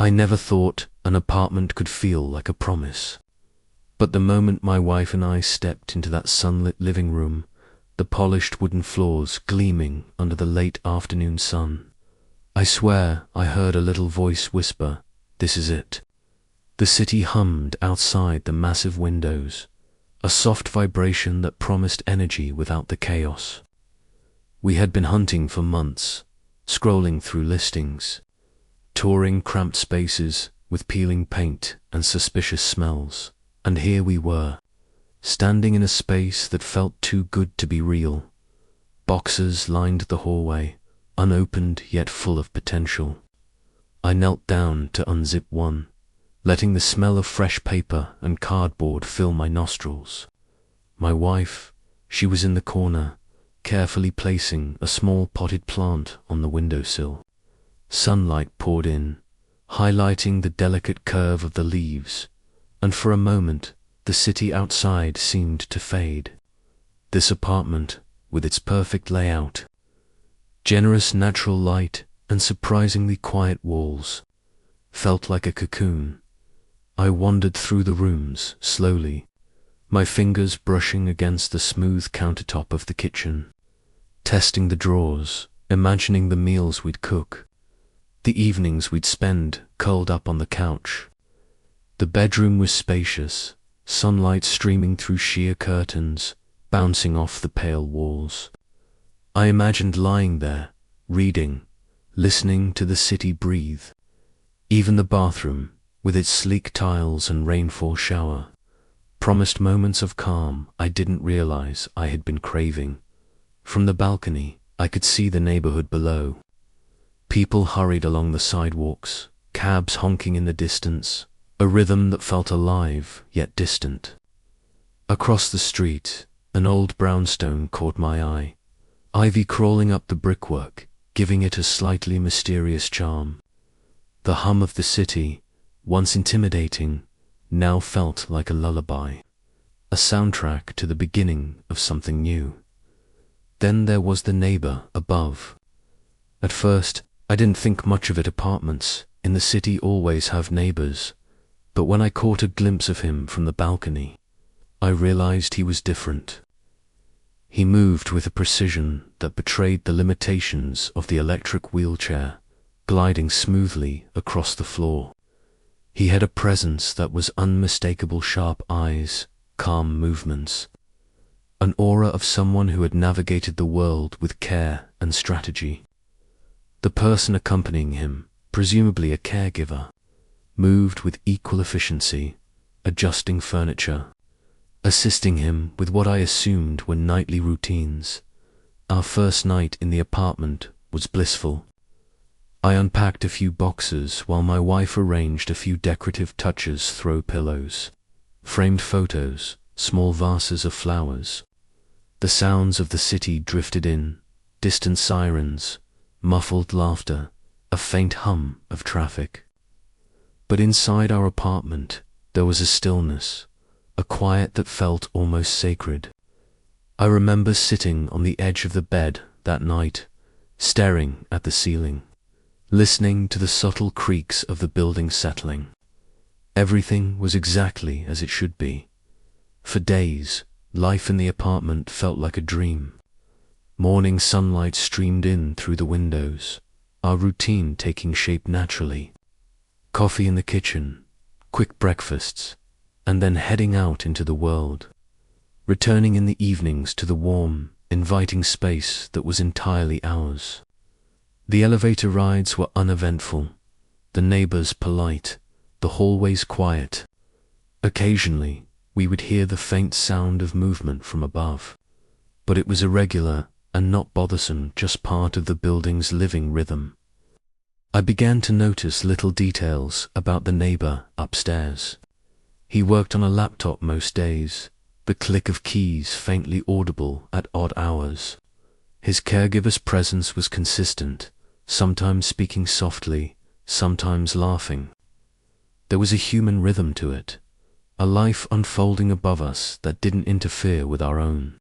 I never thought an apartment could feel like a promise. But the moment my wife and I stepped into that sunlit living room, the polished wooden floors gleaming under the late afternoon sun, I swear I heard a little voice whisper, "This is it." The city hummed outside the massive windows, a soft vibration that promised energy without the chaos. We had been hunting for months, scrolling through listings, touring cramped spaces with peeling paint and suspicious smells, and here we were, standing in a space that felt too good to be real. Boxes lined the hallway, unopened yet full of potential. I knelt down to unzip one, letting the smell of fresh paper and cardboard fill my nostrils. My wife, she was in the corner, carefully placing a small potted plant on the windowsill. Sunlight poured in, highlighting the delicate curve of the leaves, and for a moment the city outside seemed to fade. This apartment, with its perfect layout, generous natural light and surprisingly quiet walls, felt like a cocoon. I wandered through the rooms slowly, my fingers brushing against the smooth countertop of the kitchen, testing the drawers, imagining the meals we'd cook, the evenings we'd spend curled up on the couch. The bedroom was spacious, sunlight streaming through sheer curtains, bouncing off the pale walls. I imagined lying there, reading, listening to the city breathe. Even the bathroom, with its sleek tiles and rainfall shower, promised moments of calm I didn't realize I had been craving. From the balcony, I could see the neighborhood below. People hurried along the sidewalks, cabs honking in the distance, a rhythm that felt alive yet distant. Across the street, an old brownstone caught my eye, ivy crawling up the brickwork, giving it a slightly mysterious charm. The hum of the city, once intimidating, now felt like a lullaby, a soundtrack to the beginning of something new. Then there was the neighbor above. At first, I didn't think much of it. Apartments in the city always have neighbors, but when I caught a glimpse of him from the balcony, I realized he was different. He moved with a precision that betrayed the limitations of the electric wheelchair, gliding smoothly across the floor. He had a presence that was unmistakable: sharp eyes, calm movements, an aura of someone who had navigated the world with care and strategy. The person accompanying him, presumably a caregiver, moved with equal efficiency, adjusting furniture, assisting him with what I assumed were nightly routines. Our first night in the apartment was blissful. I unpacked a few boxes while my wife arranged a few decorative touches: throw pillows, framed photos, small vases of flowers. The sounds of the city drifted in, distant sirens, muffled laughter, a faint hum of traffic. But inside our apartment there was a stillness, a quiet that felt almost sacred. I remember sitting on the edge of the bed that night, staring at the ceiling, listening to the subtle creaks of the building settling. Everything was exactly as it should be. For days, life in the apartment felt like a dream. Morning sunlight streamed in through the windows, our routine taking shape naturally. Coffee in the kitchen, quick breakfasts, and then heading out into the world, returning in the evenings to the warm, inviting space that was entirely ours. The elevator rides were uneventful, the neighbors polite, the hallways quiet. Occasionally, we would hear the faint sound of movement from above, but it was irregular and not bothersome, just part of the building's living rhythm. I began to notice little details about the neighbor upstairs. He worked on a laptop most days, the click of keys faintly audible at odd hours. His caregiver's presence was consistent, sometimes speaking softly, sometimes laughing. There was a human rhythm to it, a life unfolding above us that didn't interfere with our own.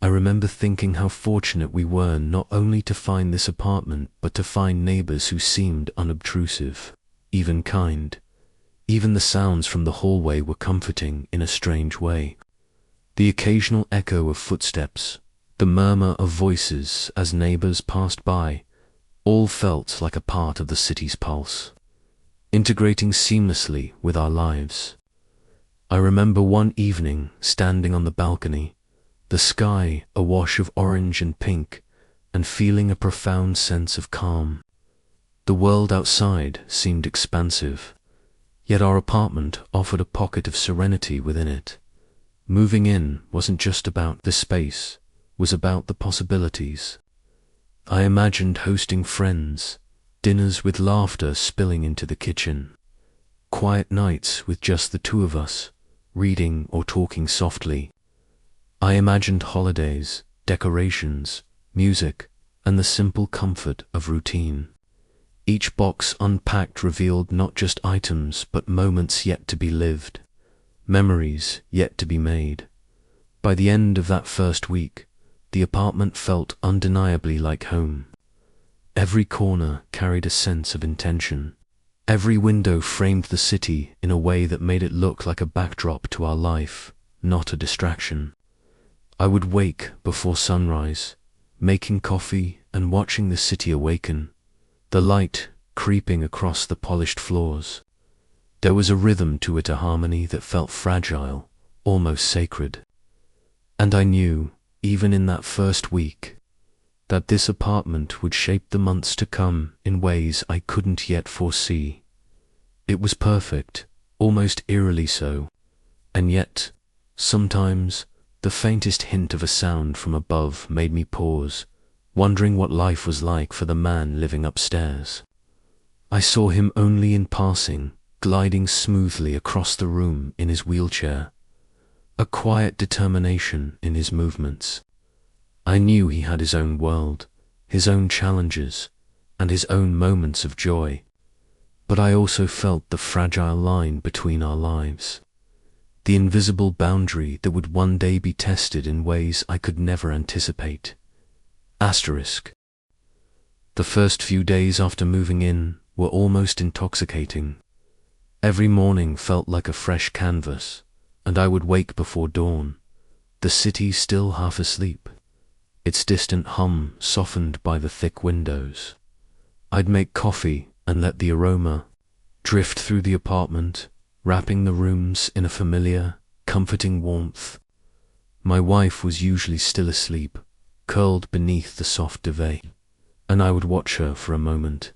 I remember thinking how fortunate we were not only to find this apartment, but to find neighbors who seemed unobtrusive. even kind. Even the sounds from the hallway were comforting in a strange way. The occasional echo of footsteps, the murmur of voices as neighbors passed by, all felt like a part of the city's pulse, integrating seamlessly with our lives. I remember one evening standing on the balcony, the sky a wash of orange and pink, and feeling a profound sense of calm. The world outside seemed expansive, yet our apartment offered a pocket of serenity within it. Moving in wasn't just about the space, was about the possibilities. I imagined hosting friends, dinners with laughter spilling into the kitchen, quiet nights with just the two of us, reading or talking softly. I imagined holidays, decorations, music, and the simple comfort of routine. Each box unpacked revealed not just items but moments yet to be lived, memories yet to be made. By the end of that first week, the apartment felt undeniably like home. Every corner carried a sense of intention. Every window framed the city in a way that made it look like a backdrop to our life, not a distraction. I would wake before sunrise, making coffee and watching the city awaken, the light creeping across the polished floors. There was a rhythm to it, a harmony that felt fragile, almost sacred. And I knew, even in that first week, that this apartment would shape the months to come in ways I couldn't yet foresee. It was perfect, almost eerily so, and yet, sometimes, the faintest hint of a sound from above made me pause, wondering what life was like for the man living upstairs. I saw him only in passing, gliding smoothly across the room in his wheelchair, a quiet determination in his movements. I knew he had his own world, his own challenges, and his own moments of joy, but I also felt the fragile line between our lives, the invisible boundary that would one day be tested in ways I could never anticipate. Asterisk. The first few days after moving in were almost intoxicating. Every morning felt like a fresh canvas, and I would wake before dawn, the city still half asleep, its distant hum softened by the thick windows. I'd make coffee and let the aroma drift through the apartment, wrapping the rooms in a familiar, comforting warmth. My wife was usually still asleep, curled beneath the soft duvet, and I would watch her for a moment,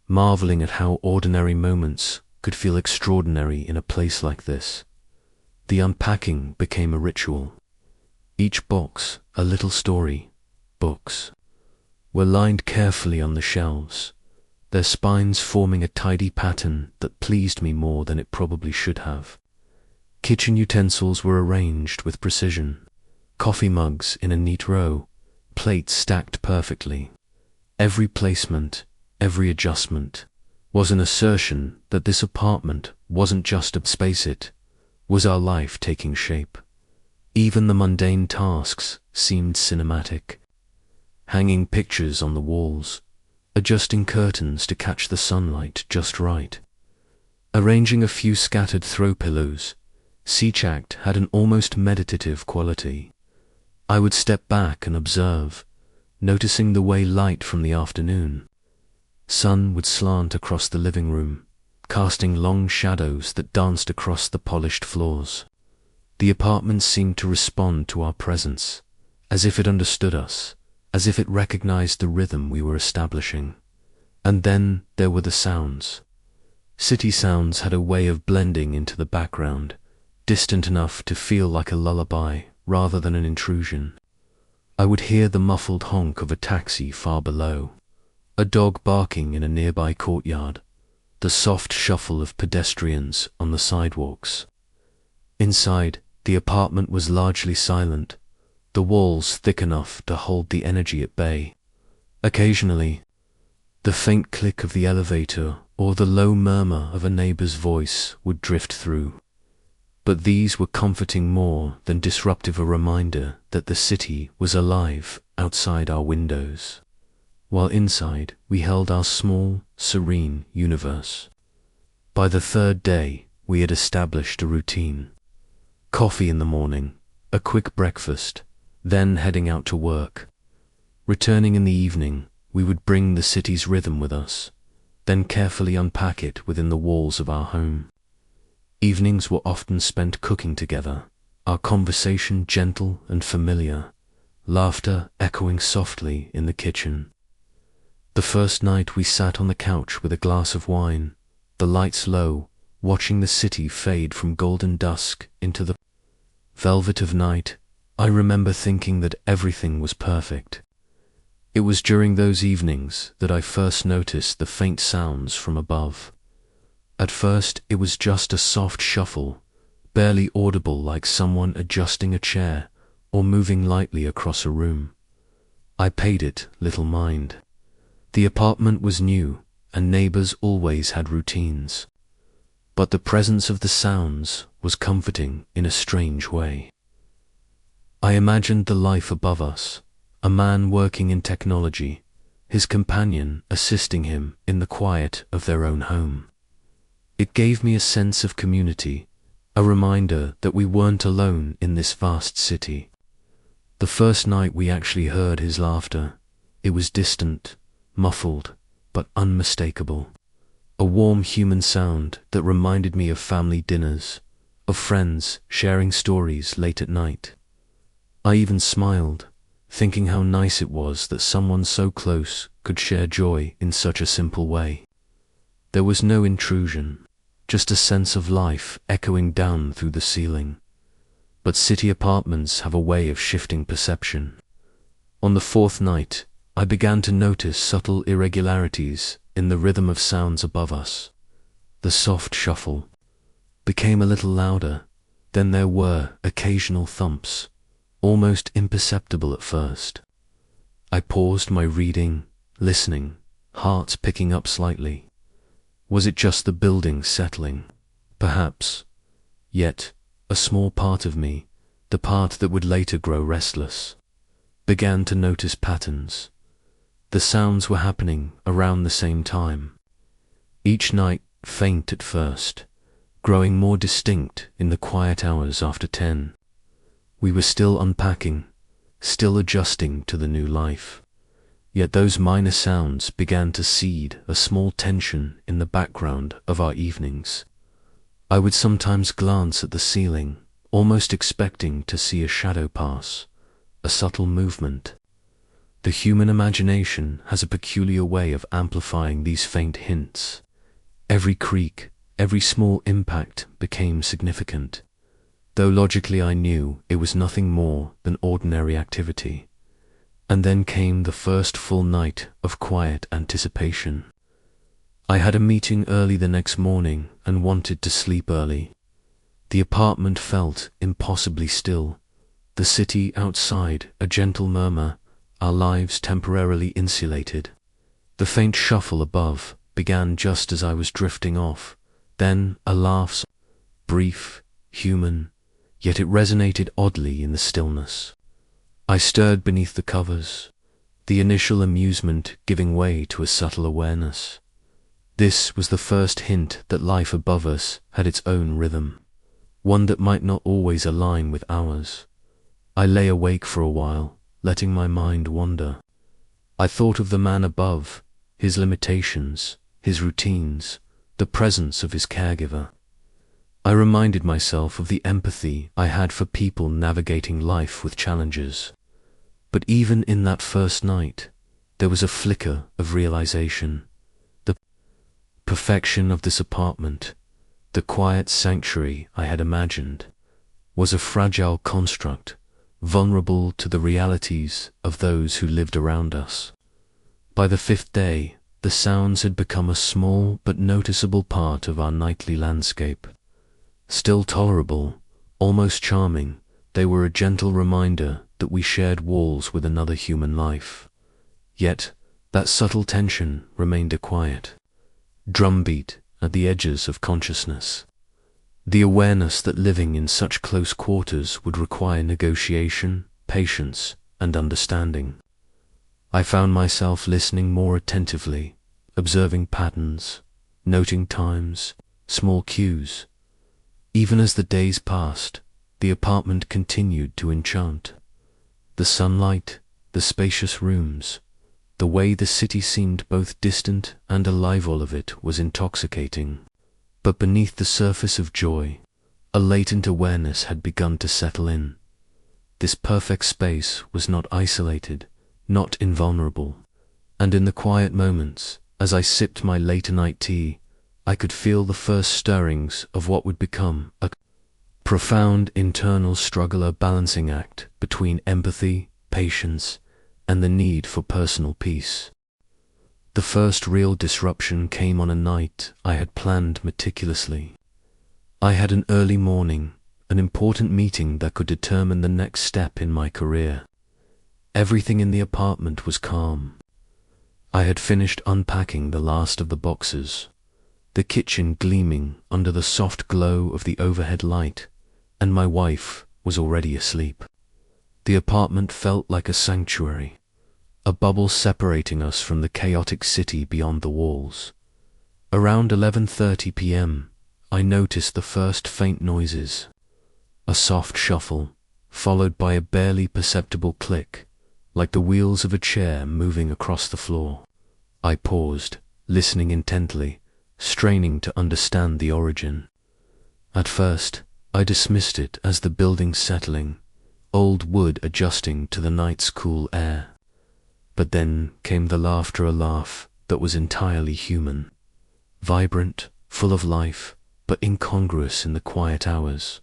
marveling at how ordinary moments could feel extraordinary in a place like this. The unpacking became a ritual. Each box, a little story. Books were lined carefully on the shelves, their spines forming a tidy pattern that pleased me more than it probably should have. Kitchen utensils were arranged with precision, coffee mugs in a neat row, plates stacked perfectly. Every placement, every adjustment, was an assertion that this apartment wasn't just a space, it was our life taking shape. Even the mundane tasks seemed cinematic. Hanging pictures on the walls, adjusting curtains to catch the sunlight just right, arranging a few scattered throw pillows. Each act had an almost meditative quality. I would step back and observe, noticing the way light from the afternoon sun would slant across the living room, casting long shadows that danced across the polished floors. The apartment seemed to respond to our presence, as if it understood us, as if it recognized the rhythm we were establishing. And then there were the sounds. City sounds had a way of blending into the background, distant enough to feel like a lullaby rather than an intrusion. I would hear the muffled honk of a taxi far below, a dog barking in a nearby courtyard, the soft shuffle of pedestrians on the sidewalks. Inside, the apartment was largely silent, the walls thick enough to hold the energy at bay. Occasionally, the faint click of the elevator or the low murmur of a neighbor's voice would drift through. But these were comforting more than disruptive, a reminder that the city was alive outside our windows, while inside we held our small, serene universe. By the third day, we had established a routine. Coffee in the morning, a quick breakfast, then heading out to work. Returning in the evening, we would bring the city's rhythm with us, then carefully unpack it within the walls of our home. Evenings were often spent cooking together, our conversation gentle and familiar, laughter echoing softly in the kitchen. The first night we sat on the couch with a glass of wine, the lights low, watching the city fade from golden dusk into the velvet of night. I remember thinking that everything was perfect. It was during those evenings that I first noticed the faint sounds from above. At first it was just a soft shuffle, barely audible, like someone adjusting a chair or moving lightly across a room. I paid it little mind. The apartment was new, and neighbors always had routines. But the presence of the sounds was comforting in a strange way. I imagined the life above us, a man working in technology, his companion assisting him in the quiet of their own home. It gave me a sense of community, a reminder that we weren't alone in this vast city. The first night we actually heard his laughter. It was distant, muffled, but unmistakable. A warm human sound that reminded me of family dinners, of friends sharing stories late at night. I even smiled, thinking how nice it was that someone so close could share joy in such a simple way. There was no intrusion, just a sense of life echoing down through the ceiling. But city apartments have a way of shifting perception. On the fourth night, I began to notice subtle irregularities in the rhythm of sounds above us. The soft shuffle became a little louder, then there were occasional thumps, almost imperceptible at first. I paused my reading, listening, heart picking up slightly. Was it just the building settling? Perhaps. Yet, a small part of me, the part that would later grow restless, began to notice patterns. The sounds were happening around the same time. Each night, faint at first, growing more distinct in the quiet hours after 10. We were still unpacking, still adjusting to the new life. Yet those minor sounds began to seed a small tension in the background of our evenings. I would sometimes glance at the ceiling, almost expecting to see a shadow pass, a subtle movement. The human imagination has a peculiar way of amplifying these faint hints. Every creak, every small impact became significant, though logically I knew it was nothing more than ordinary activity. And then came the first full night of quiet anticipation. I had a meeting early the next morning and wanted to sleep early. The apartment felt impossibly still, the city outside a gentle murmur, our lives temporarily insulated. The faint shuffle above began just as I was drifting off, then a laugh, brief, human, yet it resonated oddly in the stillness. I stirred beneath the covers, the initial amusement giving way to a subtle awareness. This was the first hint that life above us had its own rhythm, one that might not always align with ours. I lay awake for a while, letting my mind wander. I thought of the man above, his limitations, his routines, the presence of his caregiver. I reminded myself of the empathy I had for people navigating life with challenges. But even in that first night, there was a flicker of realization. The perfection of this apartment, the quiet sanctuary I had imagined, was a fragile construct, vulnerable to the realities of those who lived around us. By the fifth day, the sounds had become a small but noticeable part of our nightly landscape. Still tolerable, almost charming, they were a gentle reminder that we shared walls with another human life. Yet, that subtle tension remained a quiet drumbeat at the edges of consciousness. The awareness that living in such close quarters would require negotiation, patience, and understanding. I found myself listening more attentively, observing patterns, noting times, small cues. Even as the days passed, the apartment continued to enchant. The sunlight, the spacious rooms, the way the city seemed both distant and alive, all of it was intoxicating. But beneath the surface of joy, a latent awareness had begun to settle in. This perfect space was not isolated, not invulnerable, and in the quiet moments, as I sipped my late-night tea, I could feel the first stirrings of what would become a profound internal struggle, a balancing act between empathy, patience, and the need for personal peace. The first real disruption came on a night I had planned meticulously. I had an early morning, an important meeting that could determine the next step in my career. Everything in the apartment was calm. I had finished unpacking the last of the boxes, the kitchen gleaming under the soft glow of the overhead light, and my wife was already asleep. The apartment felt like a sanctuary, a bubble separating us from the chaotic city beyond the walls. Around 11:30 p.m., I noticed the first faint noises. A soft shuffle, followed by a barely perceptible click, like the wheels of a chair moving across the floor. I paused, listening intently, straining to understand the origin. At first, I dismissed it as the building settling, old wood adjusting to the night's cool air. But then came the laughter, a laugh that was entirely human. Vibrant, full of life, but incongruous in the quiet hours.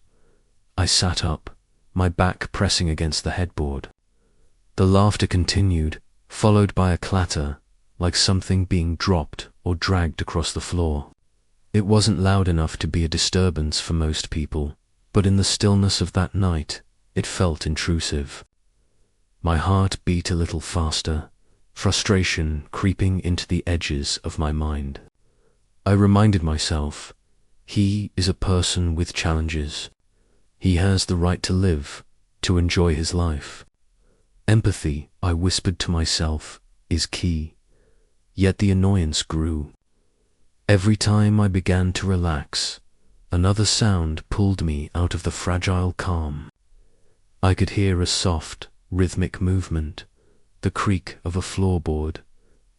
I sat up, my back pressing against the headboard. The laughter continued, followed by a clatter, like something being dropped or dragged across the floor. It wasn't loud enough to be a disturbance for most people, but in the stillness of that night, it felt intrusive. My heart beat a little faster, frustration creeping into the edges of my mind. I reminded myself, he is a person with challenges. He has the right to live, to enjoy his life. Empathy, I whispered to myself, is key. Yet the annoyance grew. Every time I began to relax, another sound pulled me out of the fragile calm. I could hear a soft, rhythmic movement, the creak of a floorboard,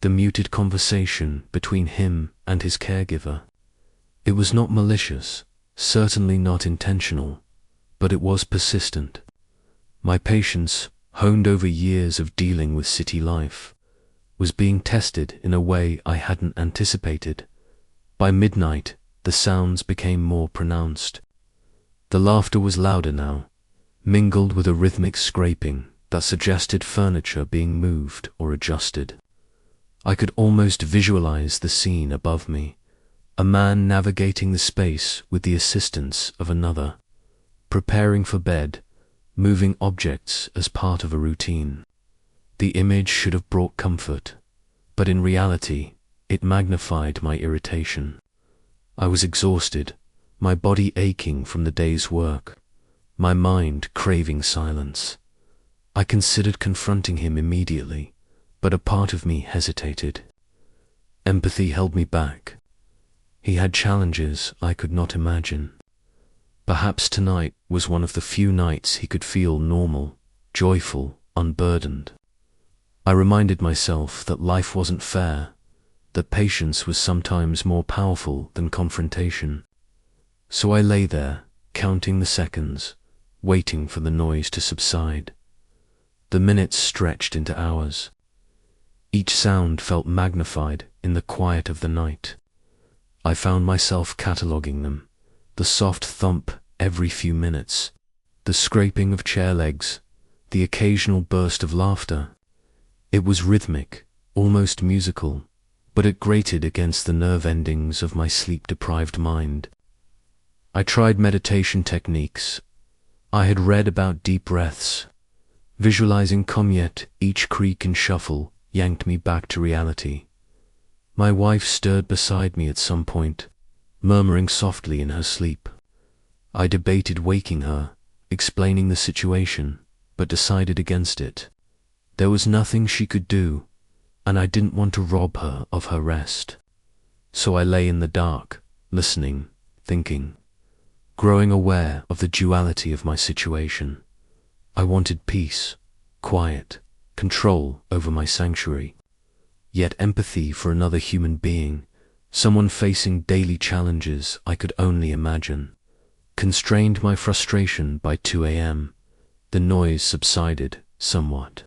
the muted conversation between him and his caregiver. It was not malicious, certainly not intentional, but it was persistent. My patience, honed over years of dealing with city life, was being tested in a way I hadn't anticipated. By midnight, the sounds became more pronounced. The laughter was louder now, mingled with a rhythmic scraping that suggested furniture being moved or adjusted. I could almost visualize the scene above me, a man navigating the space with the assistance of another, preparing for bed, moving objects as part of a routine. The image should have brought comfort, but in reality, it magnified my irritation. I was exhausted, my body aching from the day's work, my mind craving silence. I considered confronting him immediately, but a part of me hesitated. Empathy held me back. He had challenges I could not imagine. Perhaps tonight was one of the few nights he could feel normal, joyful, unburdened. I reminded myself that life wasn't fair, that patience was sometimes more powerful than confrontation. So I lay there, counting the seconds, waiting for the noise to subside. The minutes stretched into hours. Each sound felt magnified in the quiet of the night. I found myself cataloguing them, the soft thump every few minutes, the scraping of chair legs, the occasional burst of laughter. It was rhythmic, almost musical, but it grated against the nerve endings of my sleep-deprived mind. I tried meditation techniques. I had read about deep breaths. Visualizing calm, yet each creak and shuffle yanked me back to reality. My wife stirred beside me at some point, murmuring softly in her sleep. I debated waking her, explaining the situation, but decided against it. There was nothing she could do, and I didn't want to rob her of her rest. So I lay in the dark, listening, thinking, growing aware of the duality of my situation. I wanted peace, quiet, control over my sanctuary, yet empathy for another human being, someone facing daily challenges I could only imagine, constrained my frustration. By 2 a.m., the noise subsided somewhat.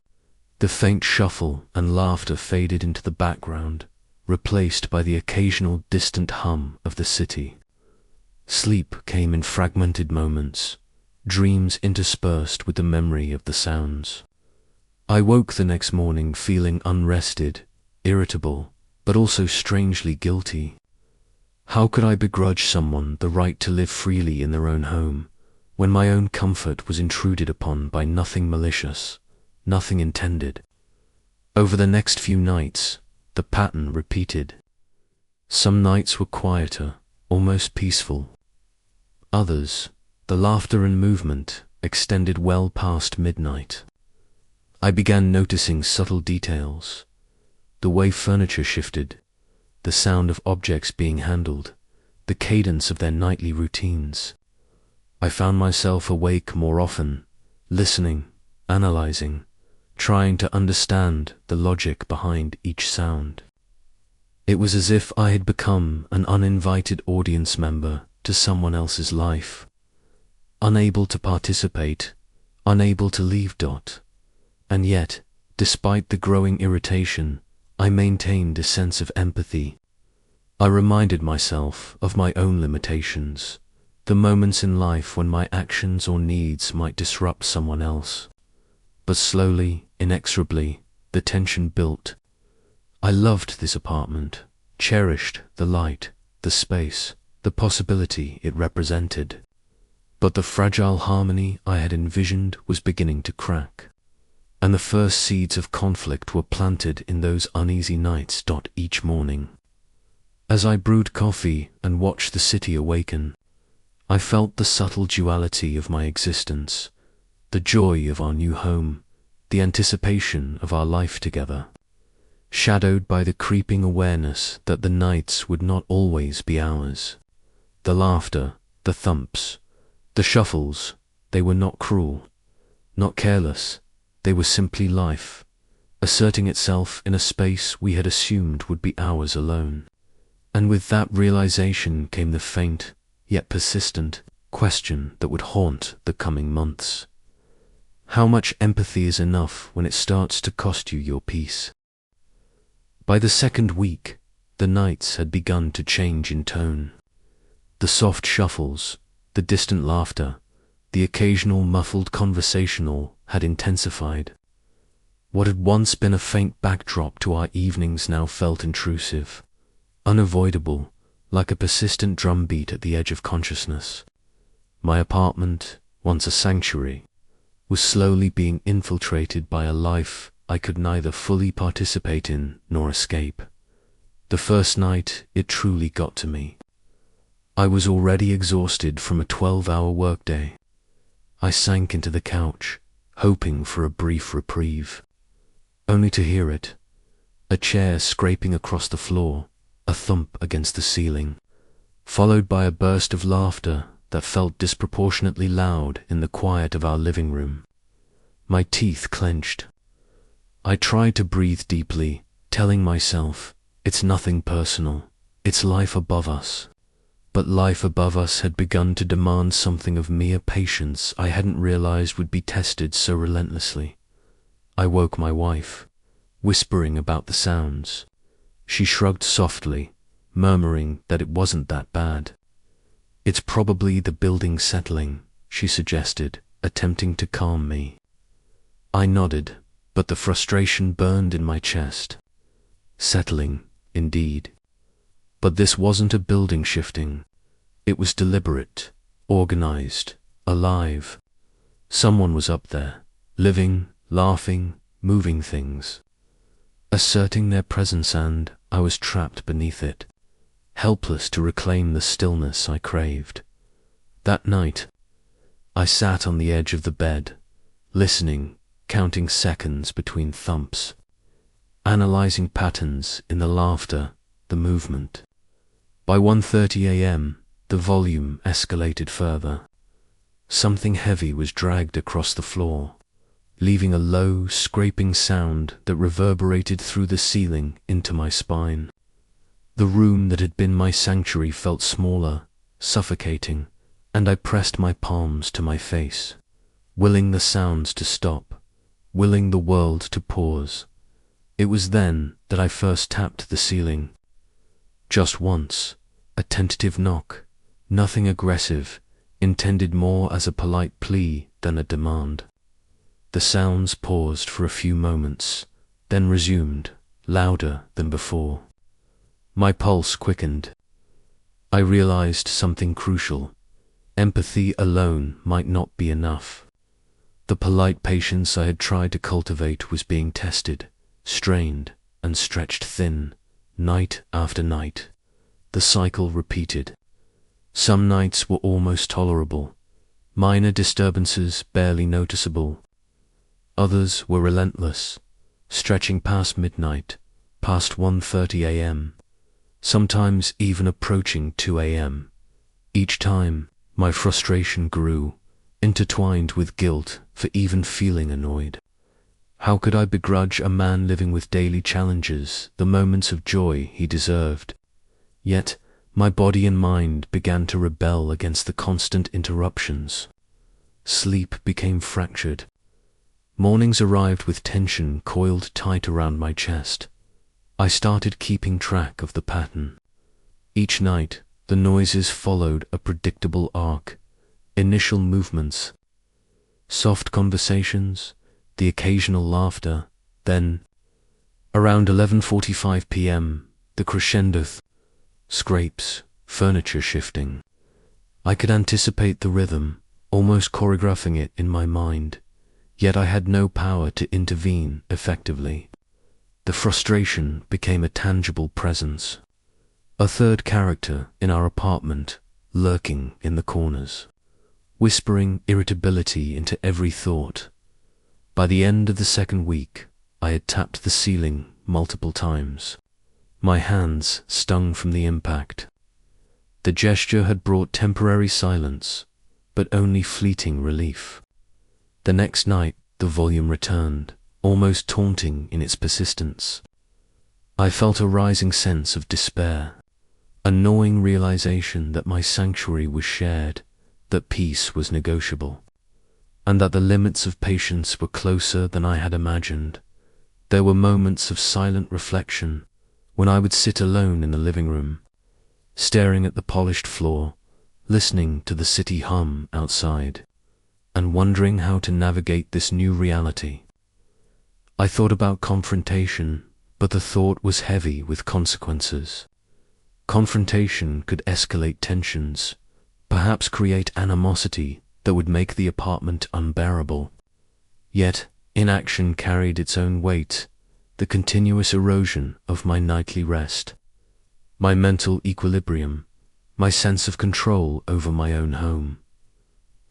The faint shuffle and laughter faded into the background, replaced by the occasional distant hum of the city. Sleep came in fragmented moments, dreams interspersed with the memory of the sounds. I woke the next morning feeling unrested, irritable, but also strangely guilty. How could I begrudge someone the right to live freely in their own home, when my own comfort was intruded upon by nothing malicious, nothing intended? Over the next few nights, the pattern repeated. Some nights were quieter, almost peaceful. Others, the laughter and movement extended well past midnight. I began noticing subtle details, the way furniture shifted, the sound of objects being handled, the cadence of their nightly routines. I found myself awake more often, listening, analyzing, trying to understand the logic behind each sound. It was as if I had become an uninvited audience member to someone else's life, unable to participate, unable to leave. And yet, despite the growing irritation, I maintained a sense of empathy. I reminded myself of my own limitations, the moments in life when my actions or needs might disrupt someone else. But slowly, inexorably, the tension built. I loved this apartment, cherished the light, the space, the possibility it represented. But the fragile harmony I had envisioned was beginning to crack, and the first seeds of conflict were planted in those uneasy nights. Each morning, as I brewed coffee and watched the city awaken, I felt the subtle duality of my existence, the joy of our new home, the anticipation of our life together, shadowed by the creeping awareness that the nights would not always be ours. The laughter, the thumps, the shuffles, they were not cruel, not careless. They were simply life, asserting itself in a space we had assumed would be ours alone. And with that realization came the faint, yet persistent, question that would haunt the coming months. How much empathy is enough when it starts to cost you your peace? By the second week, the nights had begun to change in tone. The soft shuffles, the distant laughter, the occasional muffled conversational had intensified. What had once been a faint backdrop to our evenings now felt intrusive, unavoidable, like a persistent drumbeat at the edge of consciousness. My apartment, once a sanctuary, was slowly being infiltrated by a life I could neither fully participate in nor escape. The first night, it truly got to me. I was already exhausted from a 12-hour workday. I sank into the couch, hoping for a brief reprieve, only to hear it, a chair scraping across the floor, a thump against the ceiling, followed by a burst of laughter that felt disproportionately loud in the quiet of our living room. My teeth clenched. I tried to breathe deeply, telling myself, it's nothing personal, it's life above us. But life above us had begun to demand something of me, a patience I hadn't realized would be tested so relentlessly. I woke my wife, whispering about the sounds. She shrugged softly, murmuring that it wasn't that bad. It's probably the building settling, she suggested, attempting to calm me. I nodded, but the frustration burned in my chest. Settling, indeed. But this wasn't a building shifting. It was deliberate, organized, alive. Someone was up there, living, laughing, moving things, asserting their presence, and I was trapped beneath it, helpless to reclaim the stillness I craved. That night, I sat on the edge of the bed, listening, counting seconds between thumps, analyzing patterns in the laughter, the movement. By 1:30 a.m., the volume escalated further. Something heavy was dragged across the floor, leaving a low, scraping sound that reverberated through the ceiling into my spine. The room that had been my sanctuary felt smaller, suffocating, and I pressed my palms to my face, willing the sounds to stop, willing the world to pause. It was then that I first tapped the ceiling. Just once, a tentative knock, nothing aggressive, intended more as a polite plea than a demand. The sounds paused for a few moments, then resumed, louder than before. My pulse quickened. I realized something crucial. Empathy alone might not be enough. The polite patience I had tried to cultivate was being tested, strained, and stretched thin, night after night. The cycle repeated. Some nights were almost tolerable, minor disturbances barely noticeable. Others were relentless, stretching past midnight, past 1:30 a.m., sometimes even approaching 2 a.m. Each time, my frustration grew, intertwined with guilt for even feeling annoyed. How could I begrudge a man living with daily challenges the moments of joy he deserved? Yet, my body and mind began to rebel against the constant interruptions. Sleep became fractured. Mornings arrived with tension coiled tight around my chest. I started keeping track of the pattern. Each night, the noises followed a predictable arc. Initial movements, soft conversations, the occasional laughter, then, around 11:45 p.m., the crescendo, scrapes, furniture shifting. I could anticipate the rhythm, almost choreographing it in my mind, yet I had no power to intervene effectively. The frustration became a tangible presence, a third character in our apartment, lurking in the corners, whispering irritability into every thought. By the end of the second week, I had tapped the ceiling multiple times. My hands stung from the impact. The gesture had brought temporary silence, but only fleeting relief. The next night, the volume returned, almost taunting in its persistence. I felt a rising sense of despair, a gnawing realization that my sanctuary was shared, that peace was negotiable, and that the limits of patience were closer than I had imagined. There were moments of silent reflection when I would sit alone in the living room, staring at the polished floor, listening to the city hum outside, and wondering how to navigate this new reality. I thought about confrontation, but the thought was heavy with consequences. Confrontation could escalate tensions, perhaps create animosity that would make the apartment unbearable. Yet, inaction carried its own weight, the continuous erosion of my nightly rest, my mental equilibrium, my sense of control over my own home.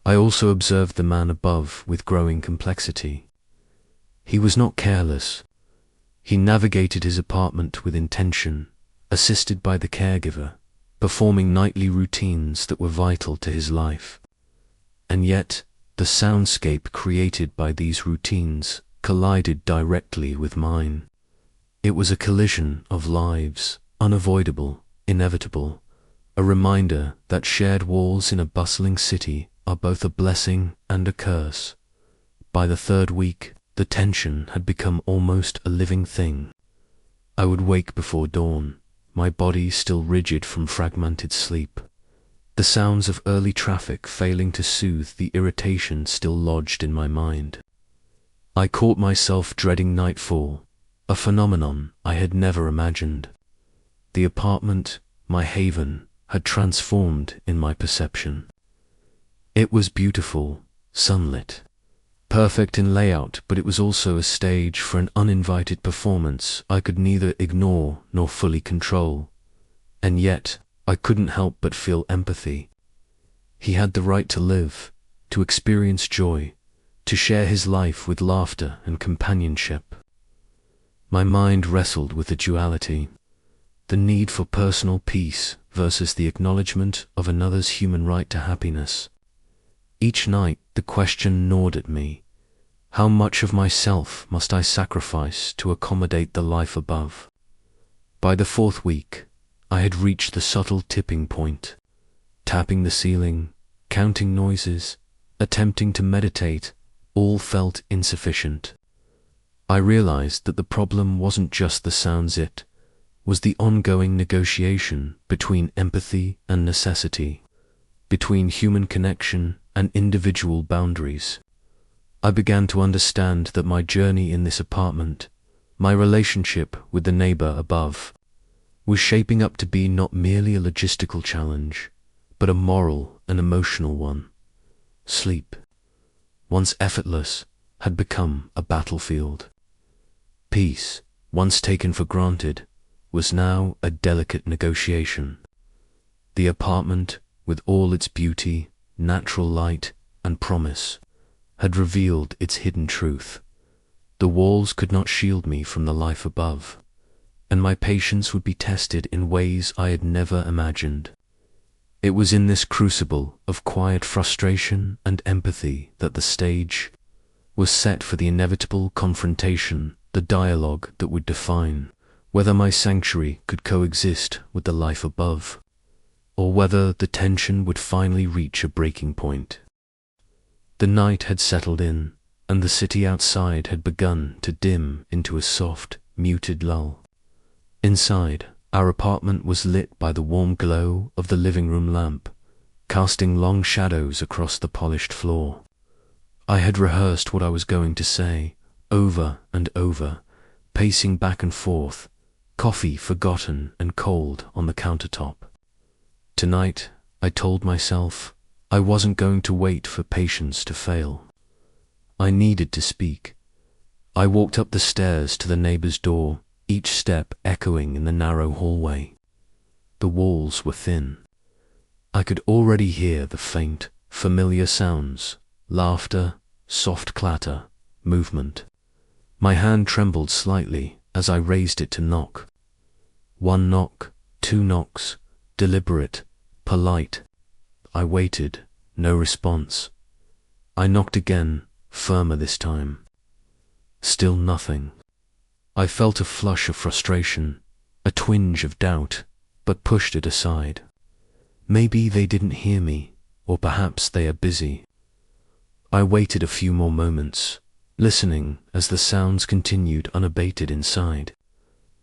I also observed the man above with growing complexity. He was not careless. He navigated his apartment with intention, assisted by the caregiver, performing nightly routines that were vital to his life. And yet, the soundscape created by these routines collided directly with mine. It was a collision of lives, unavoidable, inevitable, a reminder that shared walls in a bustling city are both a blessing and a curse. By the third week, the tension had become almost a living thing. I would wake before dawn, my body still rigid from fragmented sleep, the sounds of early traffic failing to soothe the irritation still lodged in my mind. I caught myself dreading nightfall, a phenomenon I had never imagined. The apartment, my haven, had transformed in my perception. It was beautiful, sunlit, perfect in layout, but it was also a stage for an uninvited performance I could neither ignore nor fully control. And yet, I couldn't help but feel empathy. He had the right to live, to experience joy, to share his life with laughter and companionship. My mind wrestled with the duality, the need for personal peace versus the acknowledgement of another's human right to happiness. Each night the question gnawed at me: how much of myself must I sacrifice to accommodate the life above? By the fourth week, I had reached the subtle tipping point. Tapping the ceiling, counting noises, attempting to meditate, all felt insufficient. I realized that the problem wasn't just the sounds, it was the ongoing negotiation between empathy and necessity, between human connection and individual boundaries. I began to understand that my journey in this apartment, my relationship with the neighbor above, was shaping up to be not merely a logistical challenge, but a moral and emotional one. Sleep, once effortless, had become a battlefield. Peace, once taken for granted, was now a delicate negotiation. The apartment, with all its beauty, natural light, and promise, had revealed its hidden truth. The walls could not shield me from the life above, and my patience would be tested in ways I had never imagined. It was in this crucible of quiet frustration and empathy that the stage was set for the inevitable confrontation, the dialogue that would define whether my sanctuary could coexist with the life above, or whether the tension would finally reach a breaking point. The night had settled in, and the city outside had begun to dim into a soft, muted lull. Inside, our apartment was lit by the warm glow of the living room lamp, casting long shadows across the polished floor. I had rehearsed what I was going to say, over and over, pacing back and forth, coffee forgotten and cold on the countertop. Tonight, I told myself, I wasn't going to wait for patience to fail. I needed to speak. I walked up the stairs to the neighbor's door, each step echoing in the narrow hallway. The walls were thin. I could already hear the faint, familiar sounds: laughter, soft clatter, movement. My hand trembled slightly as I raised it to knock. One knock, two knocks, deliberate, polite. I waited, no response. I knocked again, firmer this time. Still nothing. I felt a flush of frustration, a twinge of doubt, but pushed it aside. Maybe they didn't hear me, or perhaps they are busy. I waited a few more moments, listening as the sounds continued unabated inside.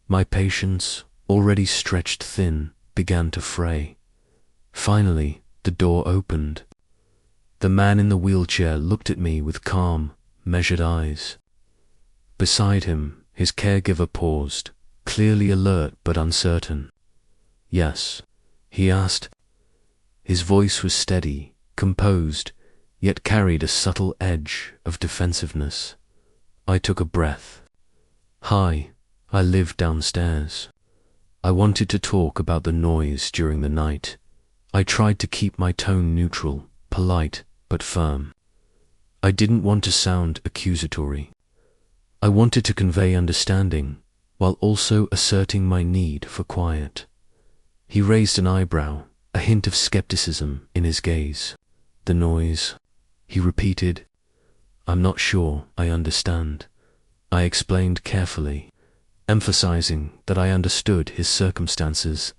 My patience, already stretched thin, began to fray. Finally, the door opened. The man in the wheelchair looked at me with calm, measured eyes. Beside him, his caregiver paused, clearly alert but uncertain. "Yes?" he asked. His voice was steady, composed, yet carried a subtle edge of defensiveness. I took a breath. "Hi, I live downstairs." I wanted to talk about the noise during the night. I tried to keep my tone neutral, polite, but firm. I didn't want to sound accusatory. I wanted to convey understanding, while also asserting my need for quiet. He raised an eyebrow, a hint of skepticism in his gaze. "The noise," he repeated. "I'm not sure I understand." I explained carefully, emphasizing that I understood his circumstances,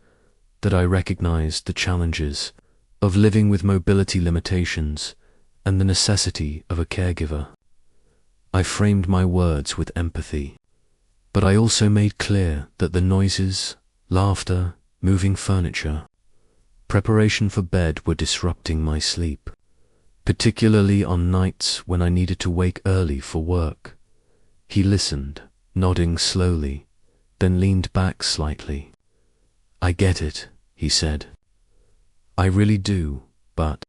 that I recognized the challenges of living with mobility limitations and the necessity of a caregiver. I framed my words with empathy, but I also made clear that the noises, laughter, moving furniture, preparation for bed were disrupting my sleep, particularly on nights when I needed to wake early for work. He listened, nodding slowly, then leaned back slightly. "I get it," he said. "I really do, but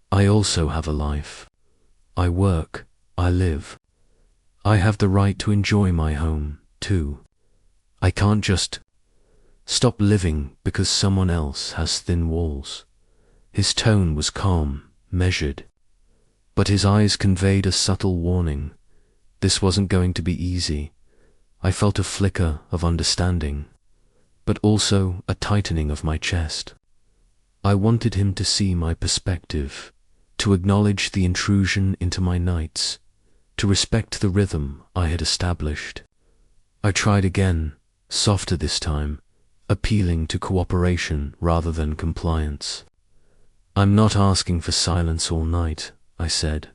I also have a life. I work, I live. I have the right to enjoy my home, too. I can't just stop living because someone else has thin walls." His tone was calm, measured, but his eyes conveyed a subtle warning. This wasn't going to be easy. I felt a flicker of understanding, but also a tightening of my chest. I wanted him to see my perspective, to acknowledge the intrusion into my nights, to respect the rhythm I had established. I tried again, softer this time, appealing to cooperation rather than compliance. "I'm not asking for silence all night," I said.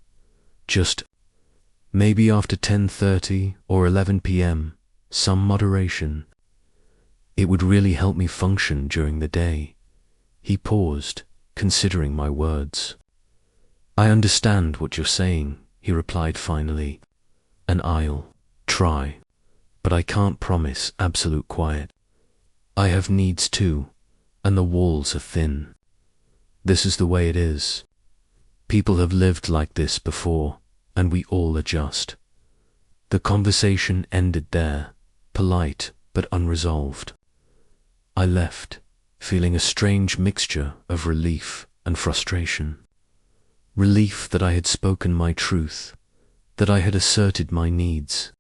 "Just maybe after 10:30 or 11 p.m., some moderation. It would really help me function during the day." He paused, considering my words. "I understand what you're saying," he replied finally, "and I'll try, but I can't promise absolute quiet. I have needs too, and the walls are thin. This is the way it is. People have lived like this before, and we all adjust." The conversation ended there, polite but unresolved. I left, feeling a strange mixture of relief and frustration. Relief that I had spoken my truth, that I had asserted my needs.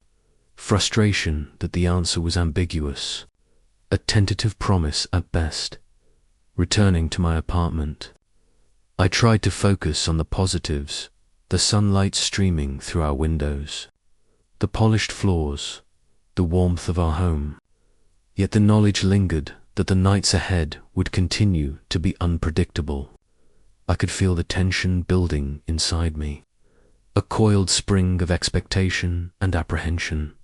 Frustration that the answer was ambiguous, a tentative promise at best. Returning to my apartment, I tried to focus on the positives, the sunlight streaming through our windows, the polished floors, the warmth of our home. Yet the knowledge lingered that the nights ahead would continue to be unpredictable. I could feel the tension building inside me, a coiled spring of expectation and apprehension.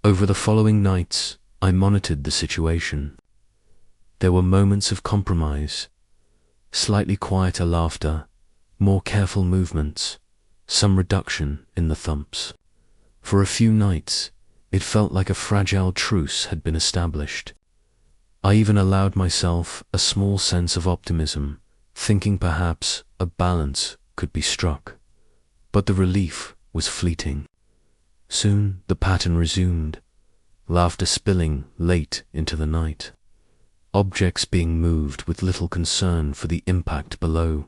Over the following nights, I monitored the situation. There were moments of compromise, slightly quieter laughter, more careful movements, some reduction in the thumps. For a few nights, it felt like a fragile truce had been established. I even allowed myself a small sense of optimism, thinking perhaps a balance could be struck. But the relief was fleeting. Soon the pattern resumed, laughter spilling late into the night, objects being moved with little concern for the impact below,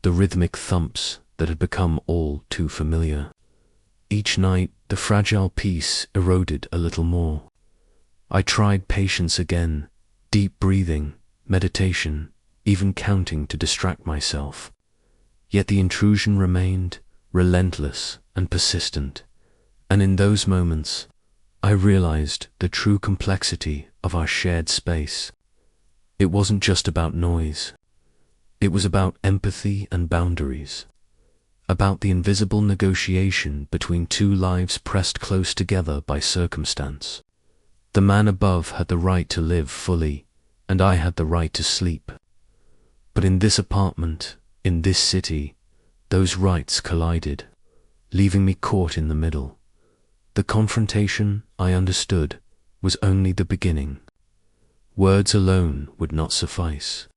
the rhythmic thumps that had become all too familiar. Each night the fragile peace eroded a little more. I tried patience again, deep breathing, meditation, even counting to distract myself. Yet the intrusion remained, relentless and persistent, and in those moments I realized the true complexity of our shared space. It wasn't just about noise. It was about empathy and boundaries, about the invisible negotiation between two lives pressed close together by circumstance. The man above had the right to live fully, and I had the right to sleep. But in this apartment, in this city, those rights collided, leaving me caught in the middle. The confrontation, I understood, was only the beginning. Words alone would not suffice.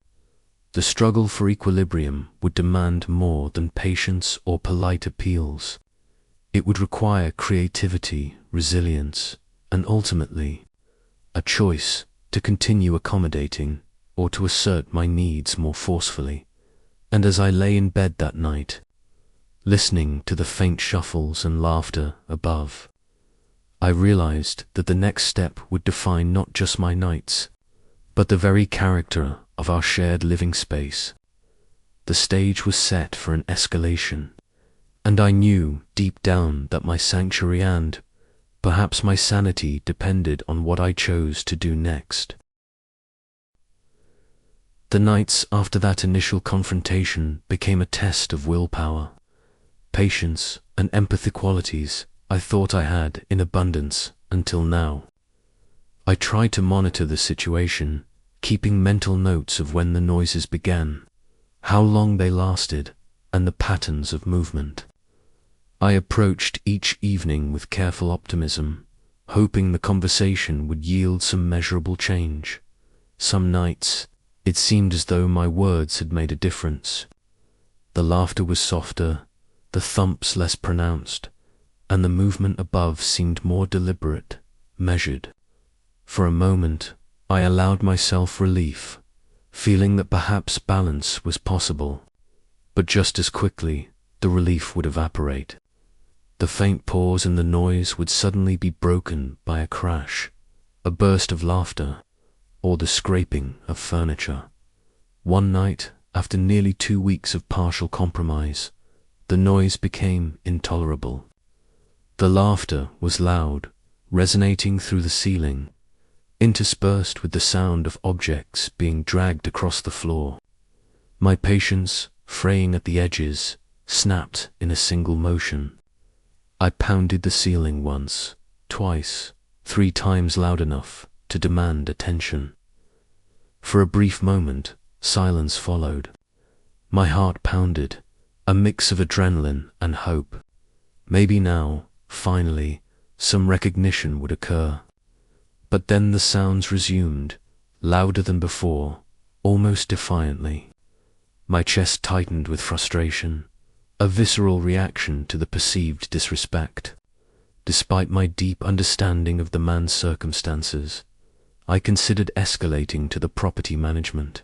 The struggle for equilibrium would demand more than patience or polite appeals. It would require creativity, resilience, and ultimately, a choice to continue accommodating or to assert my needs more forcefully. And as I lay in bed that night, listening to the faint shuffles and laughter above, I realized that the next step would define not just my nights, but the very character of our shared living space. The stage was set for an escalation, and I knew deep down that my sanctuary and, perhaps my sanity, depended on what I chose to do next. The nights after that initial confrontation became a test of willpower. Patience and empathy, qualities I thought I had in abundance until now. I tried to monitor the situation, keeping mental notes of when the noises began, how long they lasted, and the patterns of movement. I approached each evening with careful optimism, hoping the conversation would yield some measurable change. Some nights, it seemed as though my words had made a difference. The laughter was softer, the thumps less pronounced, and the movement above seemed more deliberate, measured. For a moment, I allowed myself relief, feeling that perhaps balance was possible. But just as quickly, the relief would evaporate. The faint pause and the noise would suddenly be broken by a crash, a burst of laughter, or the scraping of furniture. One night, after nearly 2 weeks of partial compromise, the noise became intolerable. The laughter was loud, resonating through the ceiling, interspersed with the sound of objects being dragged across the floor. My patience, fraying at the edges, snapped in a single motion. I pounded the ceiling once, twice, 3 times loud enough to demand attention. For a brief moment, silence followed. My heart pounded, a mix of adrenaline and hope. Maybe now, finally, some recognition would occur. But then the sounds resumed, louder than before, almost defiantly. My chest tightened with frustration, a visceral reaction to the perceived disrespect. Despite my deep understanding of the man's circumstances, I considered escalating to the property management,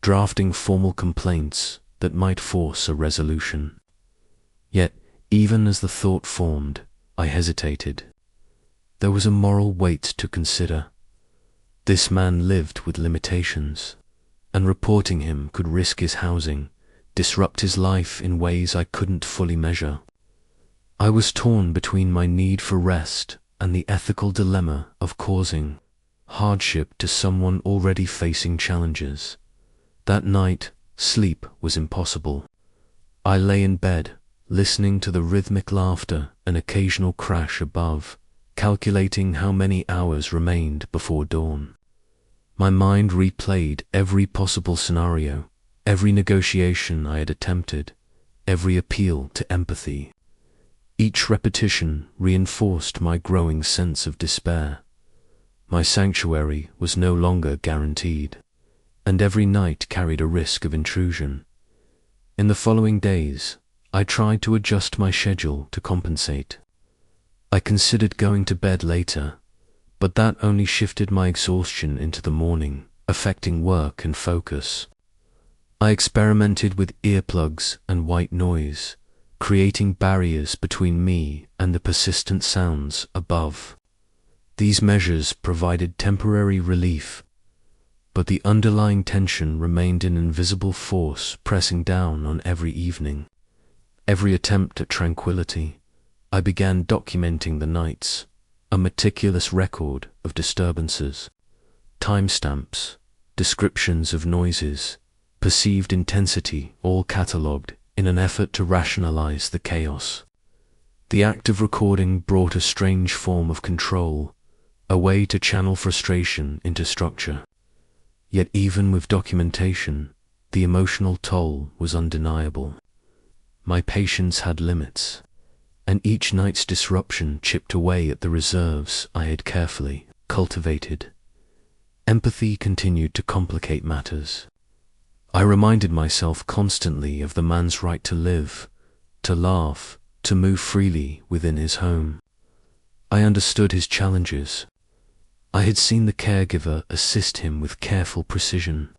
drafting formal complaints that might force a resolution. Yet, even as the thought formed, I hesitated. There was a moral weight to consider. This man lived with limitations, and reporting him could risk his housing, disrupt his life in ways I couldn't fully measure. I was torn between my need for rest and the ethical dilemma of causing hardship to someone already facing challenges. That night, sleep was impossible. I lay in bed, listening to the rhythmic laughter and occasional crash above, calculating how many hours remained before dawn. My mind replayed every possible scenario, every negotiation I had attempted, every appeal to empathy. Each repetition reinforced my growing sense of despair. My sanctuary was no longer guaranteed, and every night carried a risk of intrusion. In the following days, I tried to adjust my schedule to compensate. I considered going to bed later, but that only shifted my exhaustion into the morning, affecting work and focus. I experimented with earplugs and white noise, creating barriers between me and the persistent sounds above. These measures provided temporary relief, but the underlying tension remained an invisible force pressing down on every evening. Every attempt at tranquility, I began documenting the nights, a meticulous record of disturbances, timestamps, descriptions of noises, perceived intensity, all catalogued in an effort to rationalize the chaos. The act of recording brought a strange form of control, a way to channel frustration into structure. Yet even with documentation, the emotional toll was undeniable. My patience had limits, and each night's disruption chipped away at the reserves I had carefully cultivated. Empathy continued to complicate matters. I reminded myself constantly of the man's right to live, to laugh, to move freely within his home. I understood his challenges. I had seen the caregiver assist him with careful precision,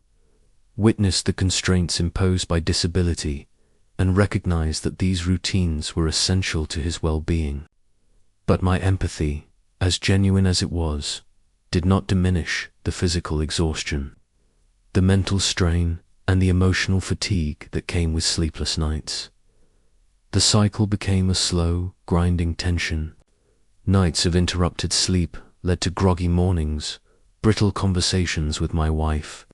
witnessed the constraints imposed by disability, and recognized that these routines were essential to his well-being. But my empathy, as genuine as it was, did not diminish the physical exhaustion, the mental strain, and the emotional fatigue that came with sleepless nights. The cycle became a slow, grinding tension. Nights of interrupted sleep led to groggy mornings, brittle conversations with my wife,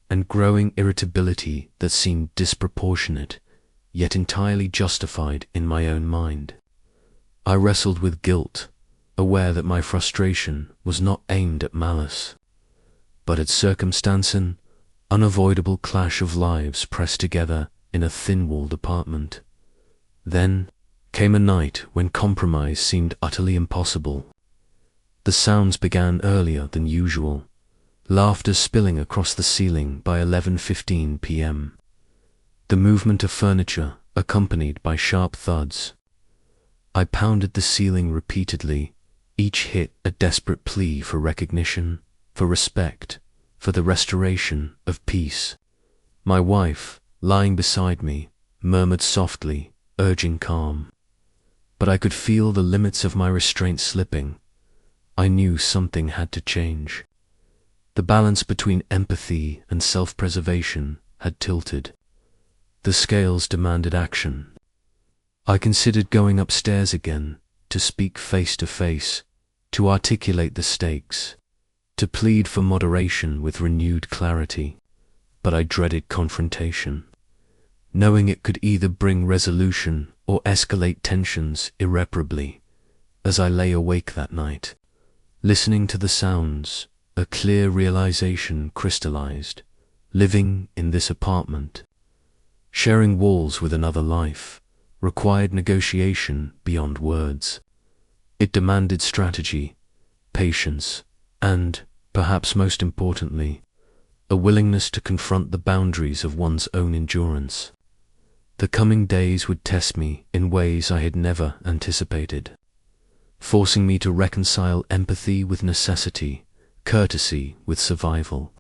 and growing irritability that seemed disproportionate, yet entirely justified in my own mind. I wrestled with guilt, aware that my frustration was not aimed at malice, but at circumstance, an unavoidable clash of lives pressed together in a thin-walled apartment. Then came a night when compromise seemed utterly impossible. The sounds began earlier than usual, laughter spilling across the ceiling by 11:15 p.m. The movement of furniture accompanied by sharp thuds. I pounded the ceiling repeatedly, each hit a desperate plea for recognition, for respect, for the restoration of peace. My wife, lying beside me, murmured softly, urging calm. But I could feel the limits of my restraint slipping. I knew something had to change. The balance between empathy and self-preservation had tilted. The scales demanded action. I considered going upstairs again, to speak face to face, to articulate the stakes, to plead for moderation with renewed clarity, but I dreaded confrontation, knowing it could either bring resolution or escalate tensions irreparably. As I lay awake that night, listening to the sounds, a clear realization crystallized. Living in this apartment, sharing walls with another life, required negotiation beyond words. It demanded strategy, patience, and, perhaps most importantly, a willingness to confront the boundaries of one's own endurance. The coming days would test me in ways I had never anticipated, forcing me to reconcile empathy with necessity, courtesy with survival,